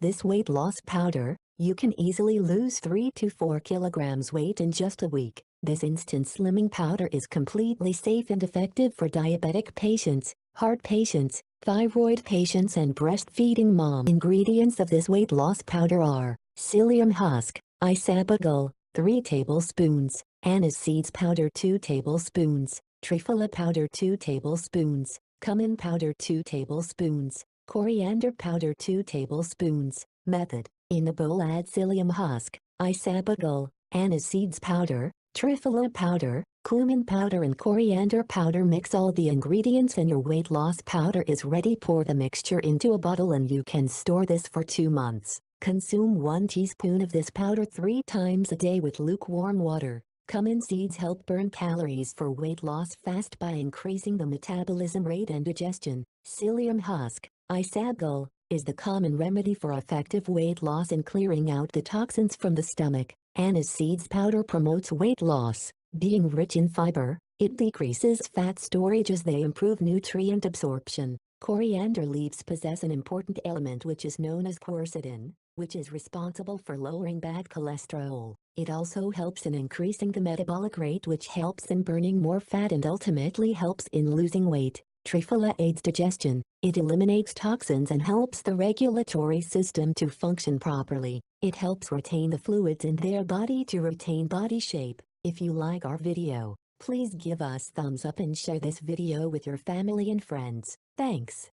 this weight loss powder, you can easily lose 3 to 4 kilograms weight in just a week. This instant slimming powder is completely safe and effective for diabetic patients, heart patients, thyroid patients and breastfeeding moms. Ingredients of this weight loss powder are psyllium husk, isabagal, 3 tablespoons, anise seeds powder 2 tablespoons, triphala powder 2 tablespoons, cumin powder 2 tablespoons, coriander powder 2 tablespoons. Method: in a bowl add psyllium husk, isabagal, anise seeds powder, triphala powder, cumin powder and coriander powder. Mix all the ingredients and your weight loss powder is ready. Pour the mixture into a bottle and you can store this for 2 months. Consume 1 teaspoon of this powder 3 times a day with lukewarm water. Cumin seeds help burn calories for weight loss fast by increasing the metabolism rate and digestion. Psyllium husk, isabagal, is the common remedy for effective weight loss and clearing out the toxins from the stomach. Anise seeds powder promotes weight loss. Being rich in fiber, it decreases fat storage as they improve nutrient absorption. Coriander leaves possess an important element which is known as quercetin, which is responsible for lowering bad cholesterol. It also helps in increasing the metabolic rate, which helps in burning more fat and ultimately helps in losing weight. Triphala aids digestion. It eliminates toxins and helps the regulatory system to function properly. It helps retain the fluids in their body to retain body shape. If you like our video, please give us thumbs up and share this video with your family and friends. Thanks.